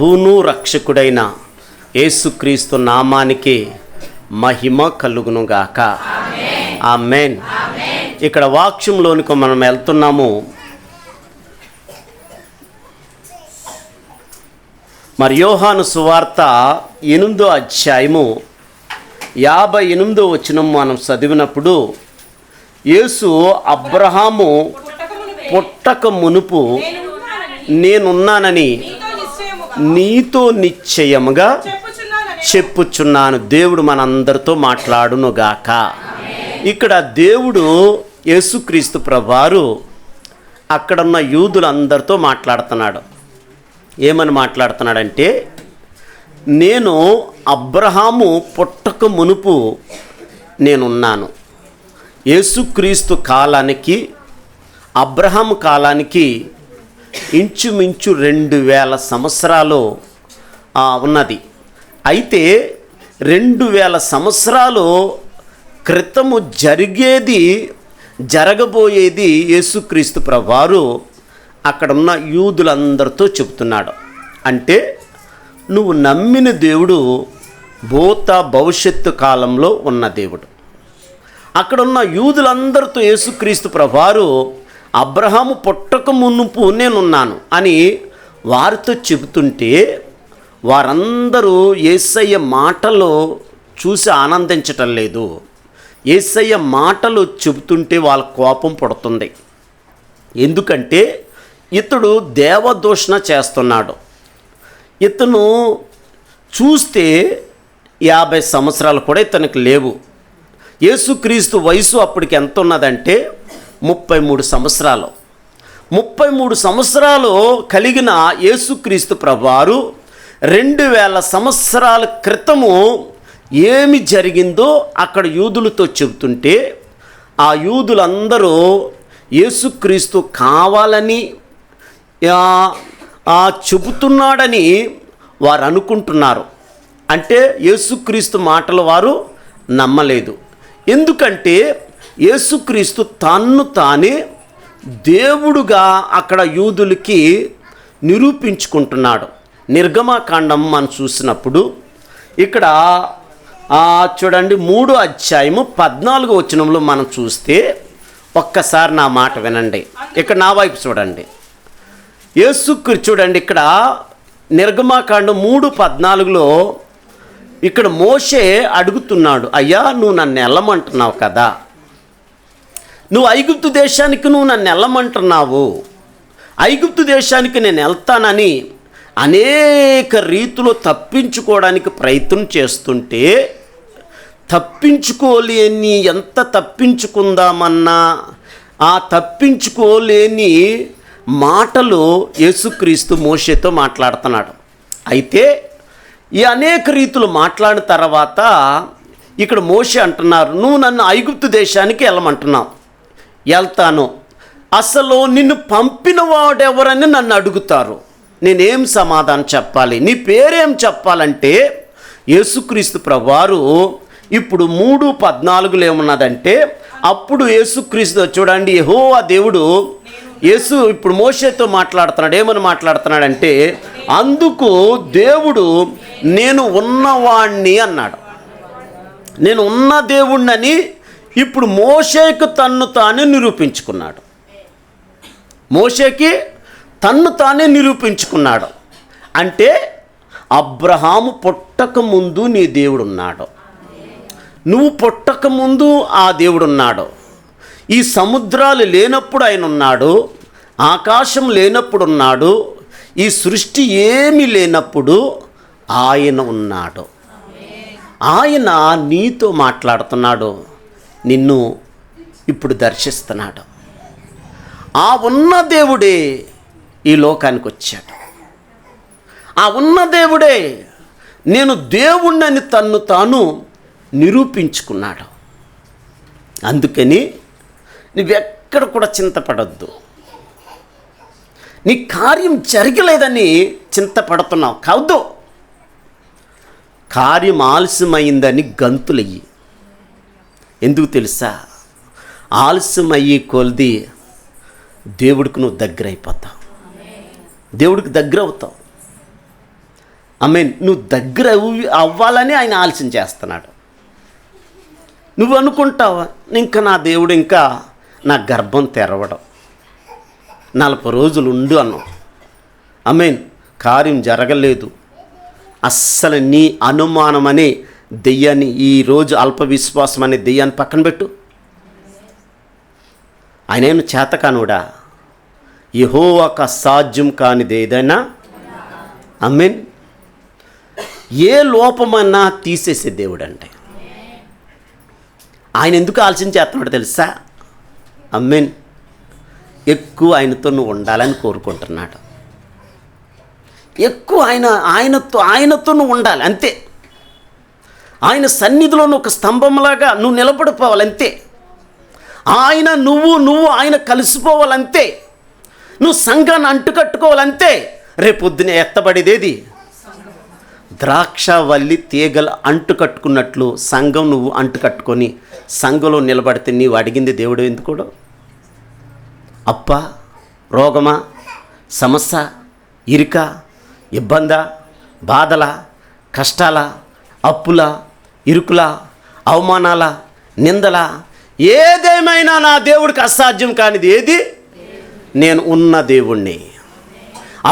ప్రభువును రక్షకుడైన యేసుక్రీస్తు నామానికి మహిమ కలుగునుగాక. ఆమేన్. ఇక్కడ వాక్యంలోనికి మనం వెళ్తున్నాము. మరి యోహాను సువార్త 8వ అధ్యాయము 58వ వచనం మనం చదివినప్పుడు, యేసు అబ్రహాము పుట్టక మునుపు నేనున్నానని నీతో నిశ్చయముగా చెప్పుచున్నాను. దేవుడు మనందరితో మాట్లాడునుగాక. ఇక్కడ దేవుడు యేసుక్రీస్తు ప్రభువారు అక్కడున్న యూదులందరితో మాట్లాడుతున్నాడు. ఏమని మాట్లాడుతున్నాడంటే, నేను అబ్రహాము పుట్టక మునుపు నేనున్నాను. యేసుక్రీస్తు కాలానికి అబ్రహాము కాలానికి ఇంచుమించు 2000 సంవత్సరాలు ఉన్నది. అయితే 2000 సంవత్సరాలు క్రితము జరగబోయేది యేసుక్రీస్తు ప్రభువారు అక్కడున్న యూదులందరితో చెబుతున్నాడు. అంటే నువ్వు నమ్మిన దేవుడు భవిష్యత్తు కాలంలో ఉన్న దేవుడు. అక్కడున్న యూదులందరితో యేసుక్రీస్తు ప్రభువారు అబ్రహాము పుట్టక మునుపు నేనున్నాను అని వారితో చెబుతుంటే, వారందరూ యేసయ్య మాటలు చూసి ఆనందించటం లేదు. యేసయ్య మాటలు చెబుతుంటే వాళ్ళ కోపం పడుతుంది. ఎందుకంటే ఇతడు దేవదూషణ చేస్తున్నాడు. ఇతను చూస్తే 50 సంవత్సరాలు కూడా ఇతనికి లేవు. యేసుక్రీస్తు వయసు అప్పటికి ఎంత ఉన్నదంటే 33 సంవత్సరాలు. 33 సంవత్సరాలు కలిగిన యేసుక్రీస్తు ప్రభువారు 2000 సంవత్సరాల క్రితము ఏమి జరిగిందో అక్కడ యూదులతో చెబుతుంటే, ఆ యూదులందరూ యేసుక్రీస్తు కావాలని చెబుతున్నాడని వారు అనుకుంటున్నారు. అంటే యేసుక్రీస్తు మాటలు వారు నమ్మలేదు. ఎందుకంటే యేసుక్రీస్తు తన్ను తానే దేవుడుగా అక్కడ యూదులకి నిరూపించుకుంటున్నాడు. నిర్గమకాండం మనం చూసినప్పుడు ఇక్కడ చూడండి 3వ అధ్యాయము 14వ వచనంలో మనం చూస్తే, ఒక్కసారి నా మాట వినండి. ఇక్కడ నా వైపు చూడండి. చూడండి, ఇక్కడ నిర్గమకాండం 3:14లో ఇక్కడ మోషే అడుగుతున్నాడు, అయ్యా నువ్వు నన్ను వెళ్ళమంటున్నావు కదా, నువ్వు ఐగుప్తు దేశానికి నన్ను వెళ్ళమంటున్నావు, ఐగుప్తు దేశానికి నేను వెళ్తానని అనేక రీతిలో తప్పించుకోవడానికి ప్రయత్నం చేస్తుంటే, తప్పించుకోలేని ఎంత తప్పించుకుందామన్నా ఆ తప్పించుకోలేని మాటలు యేసుక్రీస్తు మోషేతో మాట్లాడుతున్నాడు. అయితే ఈ అనేక రీతులు మాట్లాడిన తర్వాత ఇక్కడ మోషే అంటున్నారు, నువ్వు నన్ను ఐగుప్తు దేశానికి వెళ్ళమంటున్నావు, వెళ్తాను. అసలు నిన్ను పంపిన వాడెవరని నన్ను అడుగుతారు, నేనేం సమాధానం చెప్పాలి, నీ పేరేం చెప్పాలంటే, యేసుక్రీస్తు ప్రభువారు ఇప్పుడు 3:14లో ఏమున్నదంటే, అప్పుడు యేసుక్రీస్తు చూడండి, యెహోవా దేవుడు ఇప్పుడు మోషేతో మాట్లాడుతున్నాడు. ఏమని మాట్లాడుతున్నాడంటే, అందుకు దేవుడు నేను ఉన్నవాణ్ణి అన్నాడు. నేను ఉన్న దేవుణ్ణని ఇప్పుడు మోషేకు తన్ను తానే నిరూపించుకున్నాడు. మోషేకి తన్ను తానే నిరూపించుకున్నాడు. అంటే అబ్రహాము పుట్టక ముందు నీ దేవుడున్నాడు, నువ్వు పుట్టక ముందు ఆ దేవుడున్నాడు. ఈ సముద్రాలు లేనప్పుడు ఆయన ఉన్నాడు, ఆకాశం లేనప్పుడు ఉన్నాడు, ఈ సృష్టి ఏమీ లేనప్పుడు ఆయన ఉన్నాడు. ఆయన నీతో మాట్లాడుతున్నాడు, నిన్ను ఇప్పుడు దర్శిస్తున్నాడు. ఆ ఉన్న దేవుడే ఈ లోకానికి వచ్చాడు. ఆ ఉన్న దేవుడే నేను దేవుణ్ణని తన్ను తాను నిరూపించుకున్నాడు. అందుకని నువ్వెక్కడ కూడా చింతపడద్దు. నీ కార్యం జరగలేదని చింతపడుతున్నావు కాదు, కార్యం ఆలస్యమైందని గంతులయ్యి. ఎందుకు తెలుసా? ఆలస్యమయ్యి కొలిది దేవుడికి నువ్వు దగ్గర అయిపోతావు, దేవుడికి దగ్గర అవుతావు. నువ్వు దగ్గర అవ్వాలని ఆయన ఆలోచన చేస్తున్నాడు. నువ్వు అనుకుంటావా ఇంకా నా దేవుడు ఇంకా నా గర్భం తెరవడం 40 రోజులు ఉండు అన్నావు. కార్యం జరగలేదు. అస్సలు నీ అనుమానం అనే దెయ్యాన్ని, ఈరోజు అల్ప విశ్వాసం అనే దెయ్యాన్ని పక్కన పెట్టు. ఆయనేను చేతకానుడా, యెహోవాకు అసాధ్యం కానిది ఏదైనా. ఏ లోపమన్నా తీసేసే దేవుడు అంటే ఆయన ఎందుకు ఆలోచన చేస్తున్నాడు తెలుసా? ఎక్కువ ఆయనతో నువ్వు ఉండాలని కోరుకుంటున్నాడు. ఎక్కువ ఆయనతో నువ్వు ఉండాలి అంతే. ఆయన సన్నిధిలో ఒక స్తంభంలాగా నువ్వు నిలబడిపోవాలి అంతే. నువ్వు ఆయన కలిసిపోవాలంతే. నువ్వు సంఘాన్ని అంటుకట్టుకోవాలంతే. రేపొద్దున ఎత్తబడేదేది? ద్రాక్షవల్లి తీగలు అంటుకట్టుకున్నట్లు సంఘం నువ్వు అంటుకట్టుకొని సంఘంలో నిలబడితే నీవు అడిగింది దేవుడు ఎందుకు? అప్ప, రోగమా, సమస్య, ఇరిక, ఇబ్బంద, బాధల, కష్టాల, అప్పుల, ఇరుకుల, అవమానాల, నిందల, ఏదేమైనా నా దేవుడికి అసాధ్యం కానిది ఏది? నేను ఉన్న దేవుణ్ణి.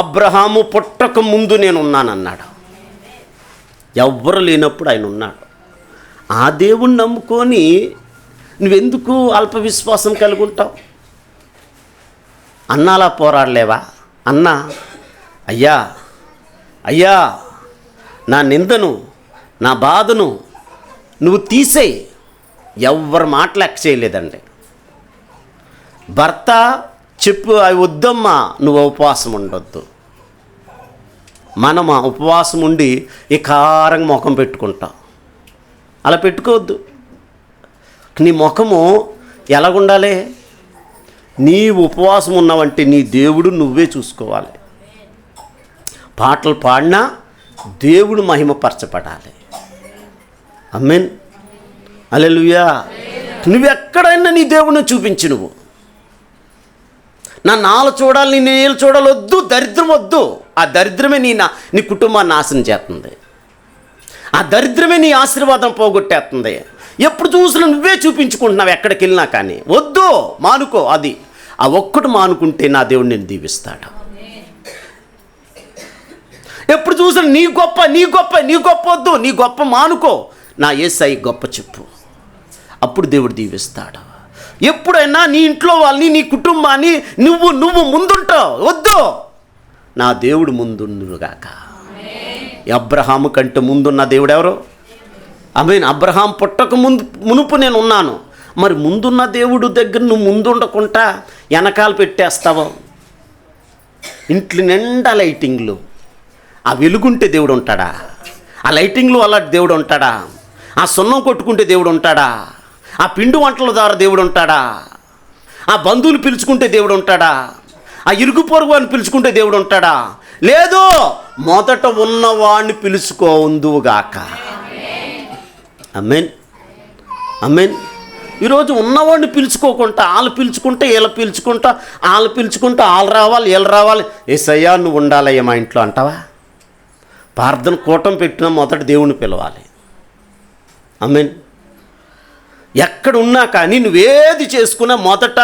అబ్రహాము పుట్టక ముందు నేను ఉన్నానన్నాడు. ఎవ్వరు లేనప్పుడు ఆయన ఉన్నాడు. ఆ దేవుణ్ణి నమ్ముకొని నువ్వెందుకు అల్ప విశ్వాసం కలిగి ఉంటావు? అన్నాలా పోరాడలేవా? అన్నా, అయ్యా నా నిందను, నా బాధను నువ్వు తీసేయి. ఎవ్వరు మాట లెక్క చేయలేదండి. భర్త చెప్పు, అవి వద్దమ్మా, నువ్వు ఉపవాసం ఉండొద్దు. మనం ఉపవాసం ఉండి ఈ కారంగా ముఖం పెట్టుకుంటాం. అలా పెట్టుకోవద్దు. నీ ముఖము ఎలాగుండాలి? నీ ఉపవాసం ఉన్నావంటే నీ దేవుడు నువ్వే చూసుకోవాలి. పాటలు పాడినా దేవుడు మహిమపరచబడాలి. హల్లెలూయా. నువ్వెక్కడైనా నీ దేవుడిని చూపించి నువ్వు నా నాలు చూడాలి, నీ నీళ్ళు చూడాలి, వద్దు, దరిద్రం వద్దు. ఆ దరిద్రమే నీ కుటుంబాన్ని నాశనం చేస్తుంది. ఆ దరిద్రమే నీ ఆశీర్వాదం పోగొట్టేస్తుంది. ఎప్పుడు చూసినా నువ్వే చూపించుకుంటున్నావు ఎక్కడికి వెళ్ళినా. కానీ వద్దు, మానుకో. అది ఆ ఒక్కటి మానుకుంటే నా దేవుడు నేను దీవిస్తాడు. ఎప్పుడు చూసినా నీ గొప్ప వద్దు, నీ గొప్ప మానుకో. నా యేసయ్య గొప్ప చెప్పు, అప్పుడు దేవుడు దీవిస్తాడు. ఎప్పుడైనా నీ ఇంట్లో వాళ్ళని, నీ కుటుంబాన్ని నువ్వు ముందుంటావు. వద్దు, నా దేవుడు ముందుగాక. అబ్రహాము కంటే ముందున్న దేవుడు ఎవరు? అబ్రహాం పుట్టక మునుపు నేను ఉన్నాను. మరి ముందున్న దేవుడు దగ్గర నువ్వు ముందుండకుండా వెనకాల పెట్టేస్తావు. ఇంట్లో నిండా లైటింగ్లు, ఆ వెలుగుంటే దేవుడు ఉంటాడా? ఆ లైటింగ్లు వల్ల దేవుడు ఉంటాడా? ఆ సున్నం కొట్టుకుంటే దేవుడు ఉంటాడా? ఆ పిండి వంటల ద్వారా దేవుడు ఉంటాడా? ఆ బంధువులు పిలుచుకుంటే దేవుడు ఉంటాడా? ఆ ఇరుగు పొరుగు అని పిలుచుకుంటే దేవుడు ఉంటాడా? లేదు, మొదట ఉన్నవాడిని పిలుచుకోందుగాక. ఆమేన్. ఈరోజు ఉన్నవాడిని పిలుచుకోకుండా వాళ్ళు పిలుచుకుంటే వీళ్ళు పిలుచుకుంటా వాళ్ళు రావాలి, వీళ్ళు రావాలి. యేసయ్యా నువ్వు ఉండాలయ్యా మా ఇంట్లో అంటావా? ప్రార్థన కూటం పెట్టినా మొదట దేవుణ్ణి పిలవాలి. ఆమేన్. ఎక్కడ ఉన్నా కానీ నువ్వేది చేసుకున్నా మొదట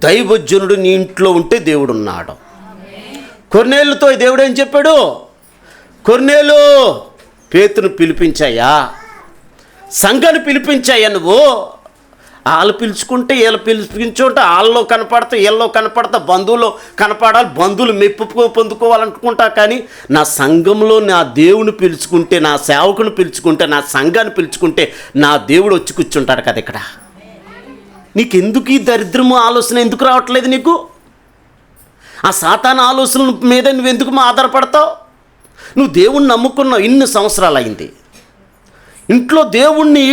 దైవజనుడు నీ ఇంట్లో ఉంటే దేవుడు ఉన్నాడు. కొర్నేలుతో దేవుడు ఏం చెప్పాడు? కొర్నేలు, పేతురుని పిలిపించాయా, సంఘాన్ని పిలిపించాయా. నువ్వు వాళ్ళు పిలుచుకుంటే వీళ్ళు పిలిపించుకుంటే వాళ్ళలో కనపడతా, వీళ్ళలో కనపడతా, బంధువులు కనపడాలి, బంధువులు మెప్పు పొందుకోవాలనుకుంటా. కానీ నా సంఘంలో నా దేవుని పిలుచుకుంటే, నా సేవకుని పిలుచుకుంటే, నా సంఘాన్ని పిలుచుకుంటే నా దేవుడు వచ్చి కూర్చుంటాడు కదా ఇక్కడ. నీకెందుకు ఈ దరిద్రము ఆలోచన ఎందుకు రావట్లేదు నీకు? ఆ సాతాను ఆలోచనల మీద నువ్వెందుకు ఆధారపడతావు? నువ్వు దేవుణ్ణి నమ్ముకున్నావు, ఇన్ని సంవత్సరాలు అయింది. ఇంట్లో దేవుణ్ణి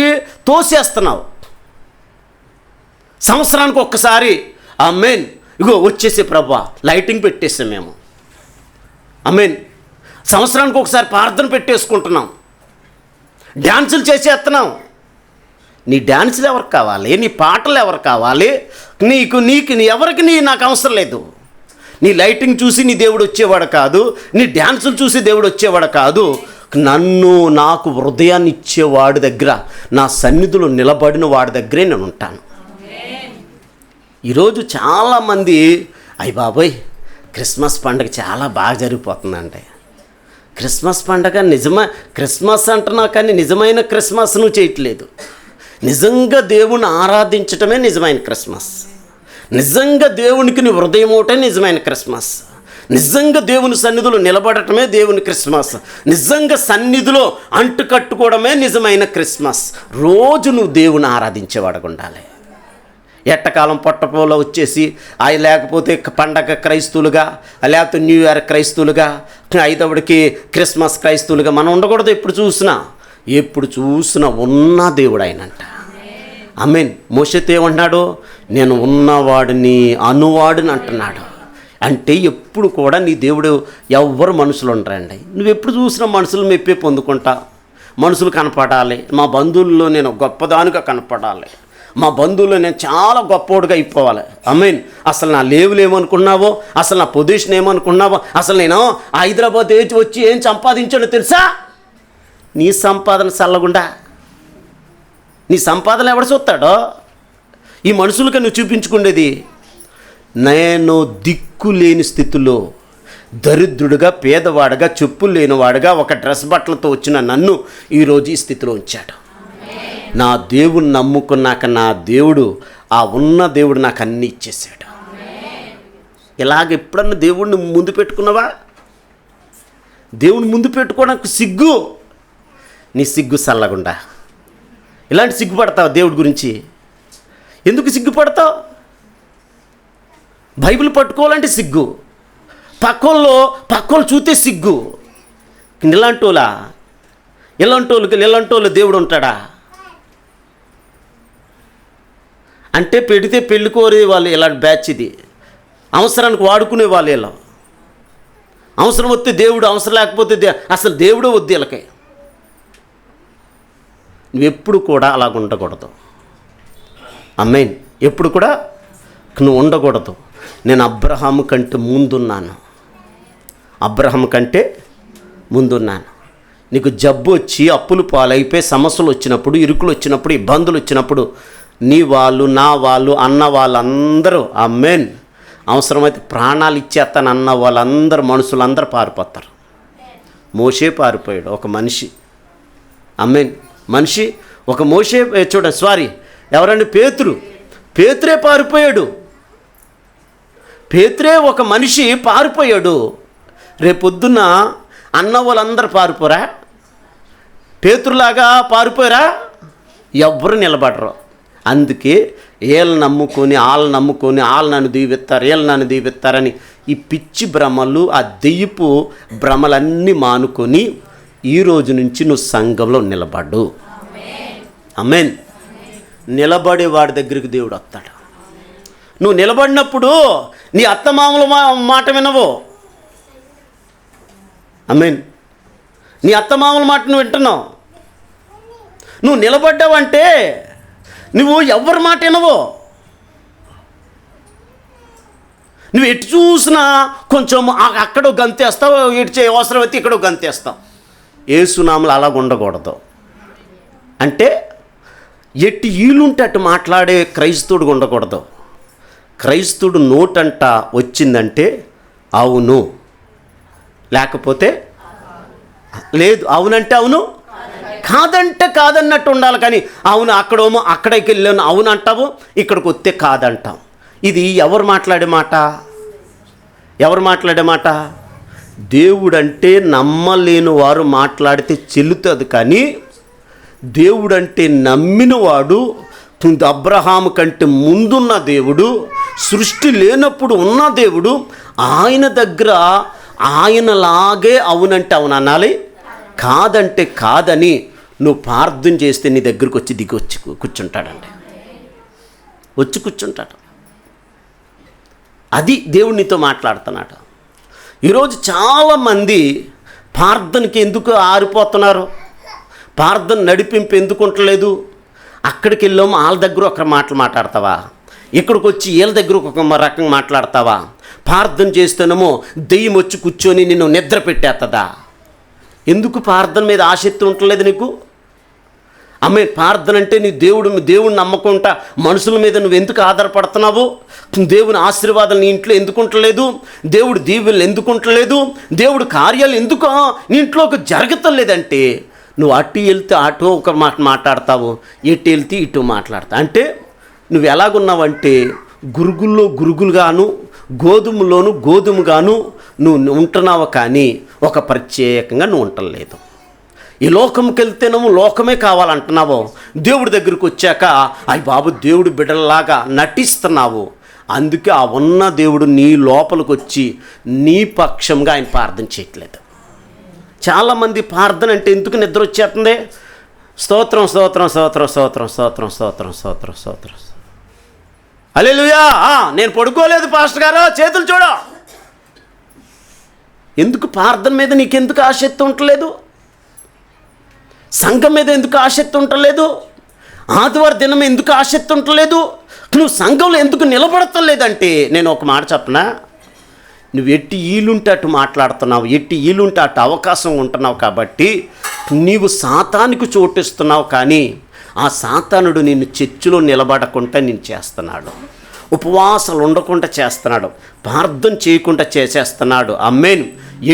తోసేస్తున్నావు. సంవత్సరానికి ఒక్కసారి ఆమేన్ ఇగో వచ్చేసే ప్రభువా లైటింగ్ పెట్టేసాం మేము. ఆమేన్. సంవత్సరానికి ఒకసారి ప్రార్థన పెట్టేసుకుంటున్నాం, డ్యాన్సులు చేసేస్తున్నాం. నీ డ్యాన్సులు ఎవరికి కావాలి? నీ పాటలు ఎవరికి కావాలి? ఎవరికి నాకు అవసరం లేదు. నీ లైటింగ్ చూసి నీ దేవుడు వచ్చేవాడు కాదు, నీ డ్యాన్సులు చూసి దేవుడు వచ్చేవాడు కాదు. నాకు హృదయాన్ని ఇచ్చే వాడి దగ్గర, నా సన్నిధిలో నిలబడిన వాడి దగ్గరే నేను ఉంటాను. ఈరోజు చాలామంది అయ్య బాబోయ్ క్రిస్మస్ పండుగ చాలా బాగా జరిగిపోతుందంటే, క్రిస్మస్ పండుగ క్రిస్మస్ అంటున్నా కానీ నిజమైన క్రిస్మస్ నువ్వు చేయట్లేదు. నిజంగా దేవుణ్ణి ఆరాధించటమే నిజమైన క్రిస్మస్. నిజంగా దేవునికి నీ హృదయం ఒకటే నిజమైన క్రిస్మస్. నిజంగా దేవుని సన్నిధిలో నిలబడటమే దేవుని క్రిస్మస్. నిజంగా సన్నిధిలో అంటు కట్టుకోవడమే నిజమైన క్రిస్మస్. రోజు నువ్వు దేవుని ఆరాధించేవాడుగా ఉండాలి. ఎట్టకాలం పొట్టపోలో వచ్చేసి అవి లేకపోతే పండగ క్రైస్తవులుగా, లేకపోతే న్యూ ఇయర్ క్రైస్తవులుగా, ఐదవడికి క్రిస్మస్ క్రైస్తవులుగా మనం ఉండకూడదు. ఎప్పుడు చూసినా ఉన్న దేవుడు ఆయనంట. ఆమేన్. మోషేతో ఏమంటున్నాడు? నేను ఉన్నవాడిని అనువాడిని అంటున్నాడు. అంటే ఎప్పుడు కూడా నీ దేవుడు ఎవ్వరు మనుషులు ఉండరండి. నువ్వు ఎప్పుడు చూసినా మనుషులు మెప్పే పొందుకుంటా, మనుషులు కనపడాలి, మా బంధువుల్లో నేను గొప్పదానిగా కనపడాలి, మా బంధువుల్లో నేను చాలా గొప్పవాడుగా అయిపోవాలి. ఆమేన్. అసలు నా లేవులు ఏమనుకున్నావో, అసలు నా పొజిషన్ ఏమనుకున్నావో, అసలు నేను హైదరాబాద్ వచ్చి ఏం సంపాదించానో తెలుసా? నీ సంపాదన చల్లగుండా, నీ సంపాదన ఎవడు చూస్తాడో? ఈ మనుషులకి నువ్వు చూపించుకునేది. నేను దిక్కు లేని స్థితిలో దరిద్రుడిగా, పేదవాడుగా, చెప్పులు లేనివాడుగా, ఒక డ్రెస్ బట్టలతో వచ్చిన నన్ను ఈరోజు ఈ స్థితిలో ఉంచాడు. నా దేవుడిని నమ్ముకున్నాక నా దేవుడు, ఆ ఉన్న దేవుడు నాకు అన్నీ ఇచ్చేసాడు. ఇలాగ ఎప్పుడన్నా దేవుడిని ముందు పెట్టుకున్నావా? దేవుని ముందు పెట్టుకోవడానికి సిగ్గు. నీ సిగ్గు చల్లగుండా. ఇలాంటి సిగ్గుపడతావు దేవుడి గురించి? ఎందుకు సిగ్గుపడతావు? బైబిల్ పట్టుకోవాలంటే సిగ్గు, పక్కోళ్ళు చూస్తే సిగ్గు. ఇలాంటోళ్ళు దేవుడు ఉంటాడా? అంటే పెడితే పెళ్లి కోరే వాళ్ళు ఇలాంటి బ్యాచ్. ఇది అవసరానికి వాడుకునే వాళ్ళు. ఇలా అవసరం వస్తే దేవుడు, అవసరం లేకపోతే అసలు దేవుడే వద్దు వీళ్ళకి. నువ్వెప్పుడు కూడా అలాగ ఉండకూడదు. ఆమేన్. ఎప్పుడు కూడా నువ్వు ఉండకూడదు. నేను అబ్రహాము కంటే ముందున్నాను. నీకు జబ్బు వచ్చి అప్పులు పాలైపోయి సమస్యలు వచ్చినప్పుడు, ఇరుకులు వచ్చినప్పుడు, ఇబ్బందులు వచ్చినప్పుడు నీ వాళ్ళు, నా వాళ్ళు, అన్న వాళ్ళందరూ ఆమేన్ అవసరమైతే ప్రాణాలు ఇచ్చేస్తాను అన్న వాళ్ళందరూ, మనుషులందరూ పారిపోతారు. మోషే పారిపోయాడు, ఒక మనిషి. ఆమేన్. మనిషి ఒక మోషే, ఎవరండి? పేతురే పారిపోయాడు. పేతురే ఒక మనిషి పారిపోయాడు. రేపొద్దున్న అన్న వాళ్ళందరూ పారిపోరా? పేతురులాగా పారిపోయారా? ఎవ్వరు నిలబడరు. అందుకే వీళ్ళు నమ్ముకొని వాళ్ళు నన్ను దీవిస్తారని ఈ పిచ్చి భ్రమలు, ఆ దెయ్యపు భ్రమలన్నీ మానుకొని ఈ రోజు నుంచి నువ్వు సంఘంలో నిలబడు. ఆమేన్. నిలబడే వాడి దగ్గరికి దేవుడు వస్తాడు. నువ్వు నిలబడినప్పుడు నీ అత్తమామల మాట వినవు. ఆమేన్. నీ అత్తమామల మాట నువ్వు వింటున్నావు. నువ్వు నిలబడ్డావంటే నువ్వు ఎవరి మాట వినవు. నువ్వు ఎటు చూసినా కొంచెం అక్కడో గంతేస్తావు, ఎటు అవసరమైతే ఇక్కడో గంతేస్తావు. యేసునామములో అలాగ ఉండకూడదు. అంటే ఎట్టి ఈలుంటే అటు మాట్లాడే క్రైస్తవుడు ఉండకూడదు. క్రైస్తవుడు నోటంట వచ్చిందంటే అవును, లేకపోతే లేదు. అవునంటే అవును, కాదంటే కాదన్నట్టు ఉండాలి. కానీ అవును అక్కడికి వెళ్ళాను అవును అంటావు, ఇక్కడికి వస్తే కాదంటాం. ఇది ఎవరు మాట్లాడే మాట? దేవుడంటే నమ్మలేని వారు మాట్లాడితే చెల్లుతుంది. కానీ దేవుడంటే నమ్మినవాడు, అబ్రహాము కంటే ముందున్న దేవుడు, సృష్టి లేనప్పుడు ఉన్న దేవుడు, ఆయన దగ్గర ఆయనలాగే అవునంటే అవును అనాలి, కాదంటే కాదని నువ్వు ప్రార్థన చేస్తే నీ దగ్గరకు వచ్చి కూర్చుంటాడండి. కూర్చుంటాడు. అది దేవుడు నీతో మాట్లాడుతున్నాడు. ఈరోజు చాలామంది ప్రార్థనకి ఎందుకు ఆరిపోతున్నారు? ప్రార్థన నడిపింపు ఎందుకు ఉండలేదు? అక్కడికి వెళ్ళాము వాళ్ళ దగ్గర ఒక మాటలు మాట్లాడతావా, ఇక్కడికి వచ్చి వీళ్ళ దగ్గర ఒక రకంగా మాట్లాడతావా? ప్రార్థన చేస్తేనేమో దెయ్యం వచ్చి కూర్చొని నిన్ను నిద్ర పెట్టేస్తుందా? ఎందుకు ప్రార్థన మీద ఆసక్తి ఉండలేదు నీకు? ఆమె ప్రార్థన అంటే నీ దేవుడిని నమ్మకుంటా మనుషుల మీద నువ్వు ఎందుకు ఆధారపడుతున్నావు? దేవుని ఆశీర్వాదాలు నీ ఇంట్లో ఎందుకు ఉండలేదు? దేవుడు దీవెనలు ఎందుకు ఉండలేదు? దేవుడు కార్యాలు ఎందుకు నీ ఇంట్లోకి జరగతలేదంటే నువ్వు అటు వెళ్తే అటు ఒక మాట మాట్లాడతావు, ఇటు వెళ్తే ఇటు మాట్లాడతావు. అంటే నువ్వు ఎలాగున్నావంటే గురుగుల్లో గురుగులుగాను గోధుమలోను గోధుమగాను నువ్వు ఉంటున్నావు, కానీ ఒక ప్రత్యేకంగా నువ్వు ఉండలేదు. ఈ లోకంకి వెళ్తేనేమో లోకమే కావాలంటున్నావు, దేవుడి దగ్గరికి వచ్చాక అయ్యి బాబు దేవుడు బిడ్డలాగా నటిస్తున్నావు. అందుకే ఆ ఉన్న దేవుడు నీ లోపలికి వచ్చి నీ పక్షంగా ఆయన ప్రార్థన చేయట్లేదు. చాలామంది ప్రార్థన అంటే ఎందుకు నిద్ర వచ్చేస్తుంది? స్తోత్రం స్తోత్రం స్తోత్రం స్తోత్రం స్తోత్రం స్తోత్రం స్తోత్రం స్తోత్రం. హల్లెలూయా, నేను పడుకోలేదు పాస్టర్ గారు, చేతులు చూడ. ఎందుకు ప్రార్థన మీద నీకెందుకు ఆసక్తి ఉండలేదు? సంఘం మీద ఎందుకు ఆసక్తి ఉండలేదు? ఆదివారం దినం ఎందుకు ఆసక్తి ఉండలేదు? నువ్వు సంఘంలో ఎందుకు నిలబడతలేదంటే నేను ఒక మాట చెప్పనా, నువ్వు ఎట్టి ఈలుంటే అటు మాట్లాడుతున్నావు, ఎట్టి ఈలుంటే అటు అవకాశం ఉంటున్నావు. కాబట్టి నీవు సాతానికి చోటిస్తున్నావు, కానీ ఆ సాతానుడు నిన్ను చర్చిలో నిలబడకుండా నేను చేస్తున్నాడు, ఉపవాసాలు ఉండకుండా చేస్తున్నాడు, ప్రార్థన చేయకుండా చేసేస్తున్నాడు. ఆమేన్.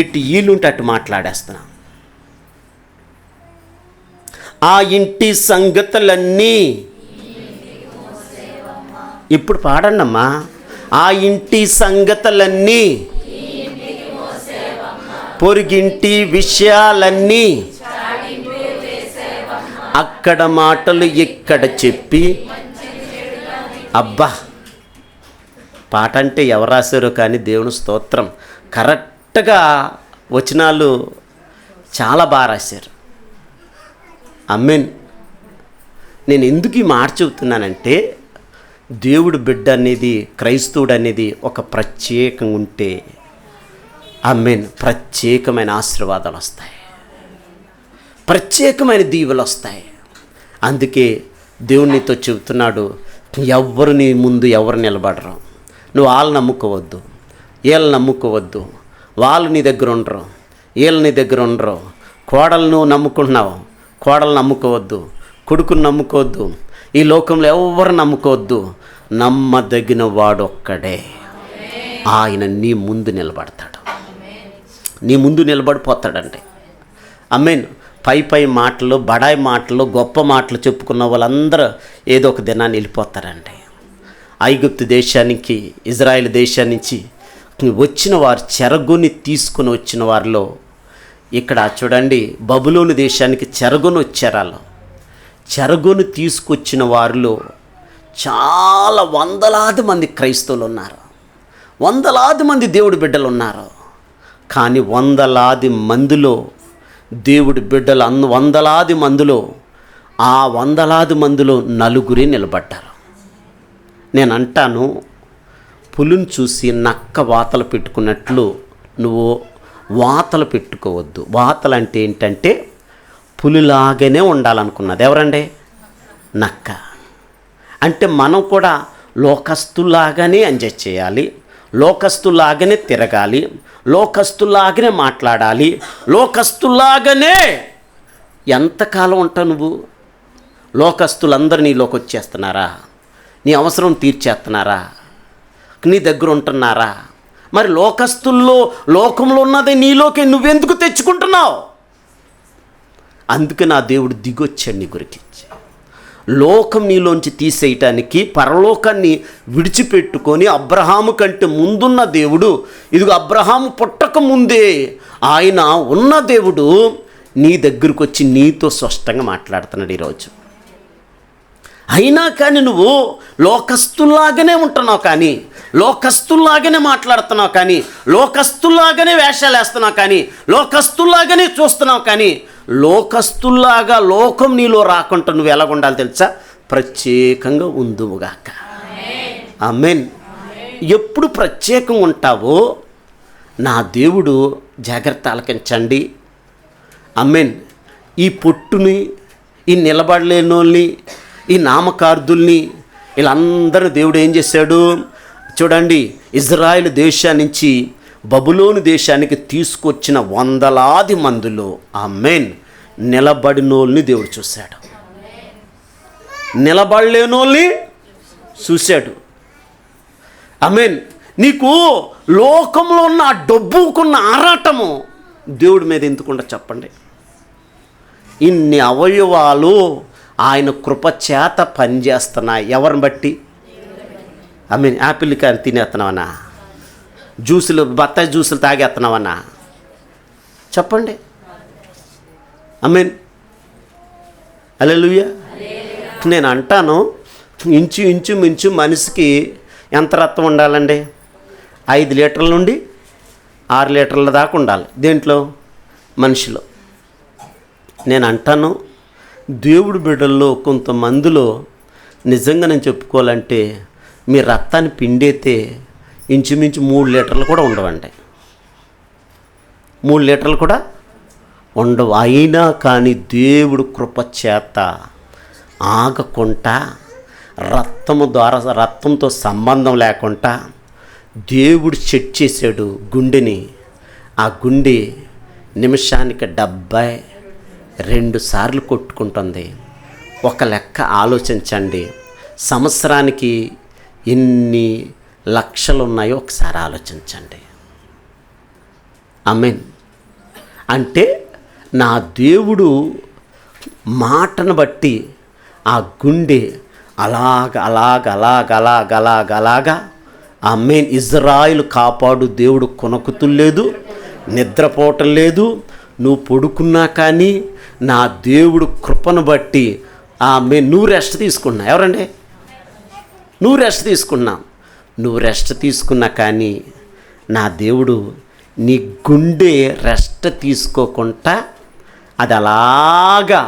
ఎట్టి ఈలుంటే అటు మాట్లాడేస్తున్నా. ఆ ఇంటి సంగతులన్నీ ఇప్పుడు పాడండమ్మా. ఆ ఇంటి సంగతులన్నీ, పొరుగింటి విషయాలన్నీ, అక్కడ మాటలు ఇక్కడ చెప్పి. అబ్బా, పాట అంటే ఎవరు రాశారో కానీ దేవుని స్తోత్రం, కరెక్ట్గా వచనాలు చాలా బాగా రాశారు. ఆమేన్. నేను ఎందుకు ఈ మాట చెబుతున్నానంటే, దేవుడు బిడ్డ అనేది, క్రైస్తవుడు అనేది ఒక ప్రత్యేకంగా ఉంటే ఆమేన్ ప్రత్యేకమైన ఆశీర్వాదాలు వస్తాయి, ప్రత్యేకమైన దీవెనలు వస్తాయి. అందుకే దేవుడు నీతో చెబుతున్నాడు, ఎవ్వరు నీ ముందు ఎవరు నిలబడరు. నువ్వు వాళ్ళని నమ్ముకోవద్దు, వీళ్ళని నమ్ముకోవద్దు. వాళ్ళు నీ దగ్గర ఉండరు, వీళ్ళు నీ దగ్గర ఉండరు. కోడలు నువ్వు నమ్ముకుంటున్నావు, కోడలు నమ్ముకోవద్దు. కొడుకుని నమ్ముకోవద్దు. ఈ లోకంలో ఎవరు నమ్ముకోవద్దు. నమ్మదగిన వాడు ఒక్కడే, ఆయన నీ ముందు నిలబడతాడు, నీ ముందు నిలబడిపోతాడండి. ఆమేన్. పై మాటలు, బడాయి మాటలు, గొప్ప మాటలు చెప్పుకున్న వాళ్ళందరూ ఏదో ఒక దినాన్ని వెళ్ళిపోతారండి. ఐగుప్తు దేశానికి, ఇజ్రాయెల్ దేశానికి వచ్చిన వారు, చెరగొని తీసుకుని వచ్చిన వారిలో ఇక్కడ చూడండి, బబులోను దేశానికి చెరగొని వచ్చారు. వాళ్ళు చెరగొని తీసుకొచ్చిన వారిలో చాలా వందలాది మంది క్రైస్తవులు ఉన్నారు, వందలాది మంది దేవుడి బిడ్డలు ఉన్నారు. కానీ వందలాది మందిలో దేవుడి బిడ్డలు వందలాది మందిలో, ఆ వందలాది మందిలో నలుగురే నిలబడ్డారు. నేను అంటాను, పులిని చూసి నక్క వాతలు పెట్టుకున్నట్లు నువ్వు వాతలు పెట్టుకోవద్దు. వాతలు అంటే ఏంటంటే పులిలాగానే ఉండాలనుకున్నది ఎవరండి? నక్క. అంటే మనం కూడా లోకస్తులాగానే ఎంజాయ్ చేయాలి, లోకస్తులాగానే తిరగాలి, లోకస్తులాగానే మాట్లాడాలి, లోకస్తులాగానే. ఎంతకాలం ఉంటావు నువ్వు? లోకస్తులందరూ నీలోకి వచ్చేస్తున్నారా? నీ అవసరం తీర్చేస్తున్నారా? నీ దగ్గర ఉంటున్నారా? మరి లోకంలో ఉన్నది నీలోకి నువ్వెందుకు తెచ్చుకుంటున్నావు? అందుకే నా దేవుడు దిగొచ్చాడు నీ గురించి. లోకం నీలోంచి తీసేయటానికి పరలోకాన్ని విడిచిపెట్టుకొని అబ్రహాము కంటే ముందున్న దేవుడు, ఇదిగో అబ్రహాము పుట్టక ముందే ఆయన ఉన్న దేవుడు నీ దగ్గరకు వచ్చి నీతో స్పష్టంగా మాట్లాడుతున్నాడు ఈరోజు. అయినా కానీ నువ్వు లోకస్తుల్లాగానే ఉంటున్నావు, కానీ లోకస్తుల్లాగానే మాట్లాడుతున్నావు, కానీ లోకస్తుల్లాగానే వేషాలు వేస్తున్నావు, కానీ లోకస్తుల్లాగానే చూస్తున్నావు. కానీ లోకస్తుల్లాగా లోకం నీలో రాకుండా నువ్వు ఎలాగ ఉండాలి తెలుసా? ప్రత్యేకంగా ఉందువుగాక. ఆమేన్. ఎప్పుడు ప్రత్యేకంగా ఉంటావో నా దేవుడు జాగ్రత్త ఆలకించండి. ఆమేన్. ఈ పొట్టుని, ఈ నిలబడలేనోళ్ళని, ఈ నామకార్థుల్ని, వీళ్ళందరూ దేవుడు ఏం చేశాడు చూడండి. ఇజ్రాయెల్ దేశా నుంచి బబులోను దేశానికి తీసుకొచ్చిన వందలాది మందిలో ఆమేన్ నిలబడినోళ్ళని దేవుడు చూశాడు, నిలబడలేనోళ్ళని చూశాడు. ఆమేన్. నీకు లోకంలో ఉన్న ఆ డబ్బుకున్న ఆరాటము దేవుడి మీద ఎందుకుండా చెప్పండి? ఇన్ని అవయవాలు ఆయన కృపచేత పనిచేస్తున్నాయి. ఎవరిని బట్టి? ఆమేన్. యాపిల్ కాయలు తినేస్తున్నావన్నా, జ్యూసులు బత్తాయి జ్యూసులు తాగేస్తున్నావన్నా చెప్పండి. ఆమేన్. హల్లెలూయా. నేను అంటాను, ఇంచు మనిషికి ఎంత రక్తం ఉండాలండి? 5 లీటర్ల నుండి 6 లీటర్ల దాకా ఉండాలి. దేంట్లో? మనిషిలో. నేను అంటాను, దేవుడి బిడ్డల్లో కొంతమందిలో నిజంగా నేను చెప్పుకోవాలంటే మీ రక్తాన్ని పిండైతే ఇంచుమించు 3 లీటర్లు కూడా ఉండవండి. 3 లీటర్లు కూడా ఉండవు. అయినా కానీ దేవుడు కృపచేత ఆగకుండా రక్తము ద్వారా, రక్తంతో సంబంధం లేకుండా దేవుడు సెట్ చేశాడు గుండెని. ఆ గుండె నిమిషానికి 72 సార్లు కొట్టుకుంటుంది. ఒక లెక్క ఆలోచించండి, సంవత్సరానికి ఎన్ని లక్షలు ఉన్నాయో ఒకసారి ఆలోచించండి. ఆమేన్. అంటే నా దేవుడు మాటను బట్టి ఆ గుండె అలాగా ఆమేన్. ఇజ్రాయిల్ కాపాడు దేవుడు కొనకుతులేదు, నిద్రపోవటం లేదు. నువ్వు పడుకున్నా కానీ నా దేవుడు కృపను బట్టి ఆమేన్ నువ్వు రెస్ట్ తీసుకున్నా. ఎవరండి? నువ్వు రెస్ట్ తీసుకున్నా. నువ్వు రెస్ట్ తీసుకున్నా కానీ నా దేవుడు నీ గుండె రెస్ట్ తీసుకోకుండా అది అలాగా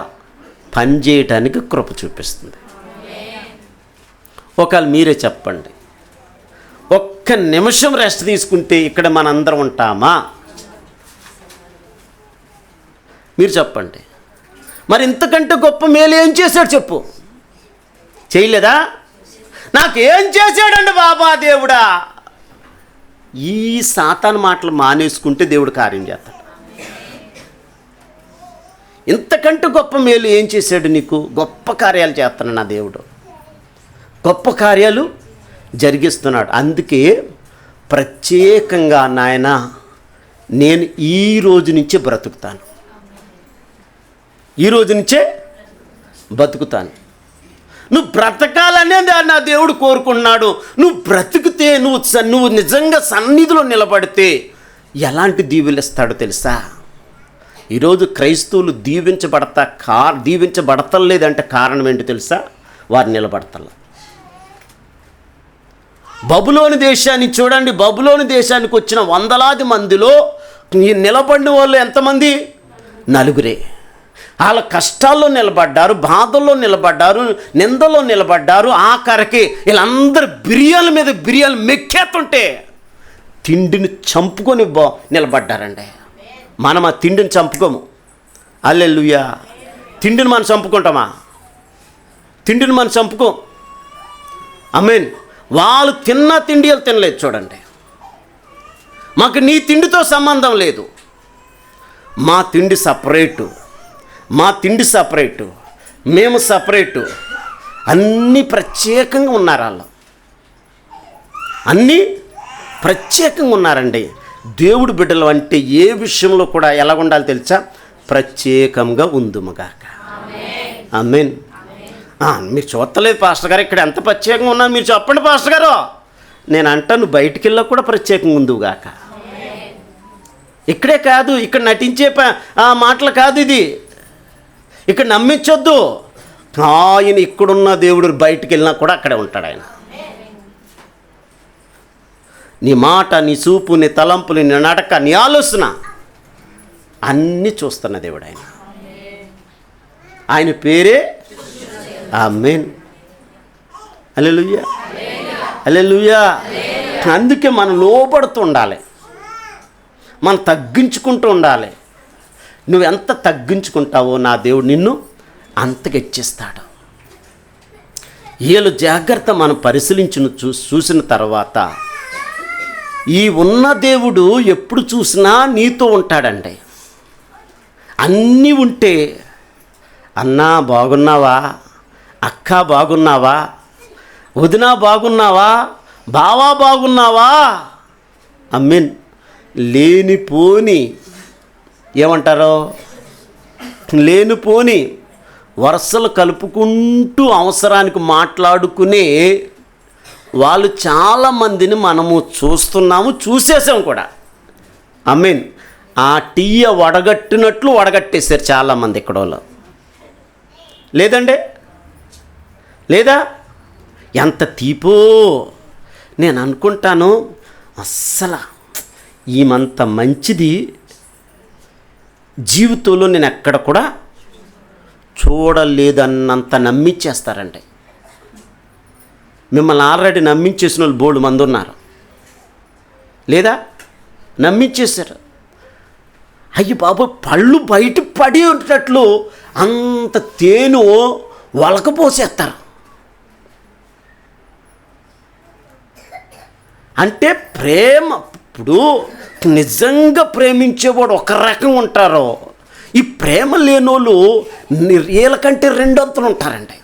పనిచేయటానికి కృప చూపిస్తుంది. ఒకవేళ మీరే చెప్పండి, ఒక్క నిమిషం రెస్ట్ తీసుకుంటే ఇక్కడ మనందరం ఉంటామా? మీరు చెప్పండి. మరి ఇంతకంటే గొప్ప మేలు ఏం చేశాడు చెప్పు? చేయలేదా? నాకేం చేశాడండి బాబా దేవుడా? ఈ సాతాను మాటలు మానేసుకుంటే దేవుడు కార్యం చేస్తాడు. ఇంతకంటే గొప్ప మేలు ఏం చేశాడు నీకు? గొప్ప కార్యాలు చేస్తున్నాడు నా దేవుడు, గొప్ప కార్యాలు జరిగిస్తున్నాడు. అందుకే ప్రత్యేకంగా నాయన నేను ఈ రోజు నుంచే బ్రతుకుతాను, ఈ రోజు నుంచే బతుకుతాను. నువ్వు బ్రతకాలనేది నా దేవుడు కోరుకున్నాడు. నువ్వు బ్రతికితే, నువ్వు నిజంగా సన్నిధిలో నిలబడితే ఎలాంటి దీవెలు ఇస్తాడో తెలుసా? ఈరోజు క్రైస్తవులు దీవించబడతలేదంటే కారణం ఏంటి తెలుసా? వారు నిలబడతల. బబులోను దేశాన్ని చూడండి. బబులోను దేశానికి వచ్చిన వందలాది మందిలో ఈ నిలబడిన వాళ్ళు ఎంతమంది? 4. వాళ్ళ కష్టాల్లో నిలబడ్డారు, బాధల్లో నిలబడ్డారు, నిందల్లో నిలబడ్డారు. ఆఖరికి వీళ్ళందరూ బిర్యానీ మీద బిర్యానీ మెక్కేస్తుంటే తిండిని చంపుకొని నిలబడ్డారండి. మనం ఆ తిండిని చంపుకోము. హల్లెలూయా. తిండిని మనం చంపుకుంటామా? తిండిని మనం చంపుకోం. ఆమేన్. వాళ్ళు తిన్న తిండి వాళ్ళు తినలేదు. చూడండి, మాకు నీ తిండితో సంబంధం లేదు, మా తిండి సపరేటు, మా తిండి సపరేటు, మేము సపరేటు. అన్నీ ప్రత్యేకంగా ఉన్నారు వాళ్ళు, అన్నీ ప్రత్యేకంగా ఉన్నారండి. దేవుడు బిడ్డలు అంటే ఏ విషయంలో కూడా ఎలా ఉండాలి తెలుసా? ప్రత్యేకంగా ఉందుముగాక. ఆమేన్. మీరు చూడలేదు పాస్టర్ గారు ఇక్కడ ఎంత ప్రత్యేకంగా ఉన్నారు, మీరు చెప్పండి పాస్టర్ గారు. నేను అంటాను బయటికి వెళ్ళా కూడా ప్రత్యేకంగా ఉందుగాక. ఇక్కడే కాదు, ఇక్కడ నటించే మాటలు కాదు ఇది. ఇక్కడ నమ్మించొద్దు. ఆయన ఇక్కడున్న దేవుడు బయటికి వెళ్ళినా కూడా అక్కడే ఉంటాడు ఆయన. నీ మాట, నీ చూపు, నీ తలంపులు, నీ నడక, నీ ఆలోచన అన్నీ చూస్తున్న దేవుడు ఆయన. ఆయన పేరే ఆమేన్. హల్లెలూయా, హల్లెలూయా. అందుకే మనం లోబడుతూ ఉండాలి, మనం తగ్గించుకుంటూ ఉండాలి. నువ్వు ఎంత తగ్గించుకుంటావో నా దేవుడు నిన్ను అంతగా హెచ్చిస్తాడు. వీళ్ళు జాగ్రత్త మనం పరిశీలించిన చూసిన తర్వాత ఈ ఉన్న దేవుడు ఎప్పుడు చూసినా నీతో ఉంటాడండి. అన్నీ ఉంటే, అన్నా బాగున్నావా, అక్క బాగున్నావా, వదినా బాగున్నావా, బావా బాగున్నావా, అమ్మీన్ లేనిపోని ఏమంటారో లేనిపోని వరుసలు కలుపుకుంటూ అవసరానికి మాట్లాడుకునే వాళ్ళు చాలామందిని మనము చూస్తున్నాము, చూసేసాం కూడా. మీన్ ఆ టీయ వడగట్టినట్లు వడగట్టేశారు చాలామంది ఇక్కడ వాళ్ళు. లేదండి, లేదా? ఎంత తీపో. నేను అనుకుంటాను, అస్సలు ఈమంత మంచిది జీవితంలో నేను ఎక్కడ కూడా చూడలేదన్నంత నమ్మించేస్తారండి. మిమ్మల్ని ఆల్రెడీ నమ్మించేసిన వాళ్ళు బోల్డు మంది ఉన్నారు, లేదా? నమ్మించేశారు. అయ్యి బాబు, పళ్ళు బయట పడి ఉన్నట్లు అంత తేనె వలకపోసేస్తారు. అంటే ప్రేమ, ఇప్పుడు నిజంగా ప్రేమించేవాడు ఒక రకం ఉంటారో, ఈ ప్రేమ లేనోళ్ళు వీళ్ళకంటే రెండొంతులు ఉంటారండి.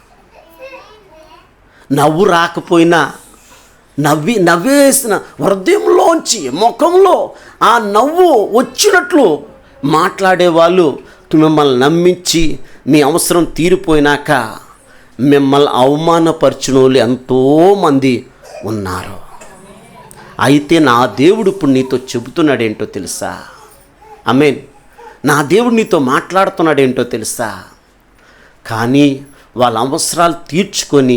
నవ్వు రాకపోయినా నవ్వేసిన హృదయంలోంచి ముఖంలో ఆ నవ్వు వచ్చినట్లు మాట్లాడేవాళ్ళు మిమ్మల్ని నమ్మించి మీ అవసరం తీరిపోయినాక మిమ్మల్ని అవమానపరిచిన వాళ్ళు ఎంతోమంది ఉన్నారు. అయితే నా దేవుడు ఇప్పుడు నీతో చెబుతున్నాడేంటో తెలుసా? ఆమేన్. నా దేవుడు నీతో మాట్లాడుతున్నాడేంటో తెలుసా? కానీ వాళ్ళ అవసరాలు తీర్చుకొని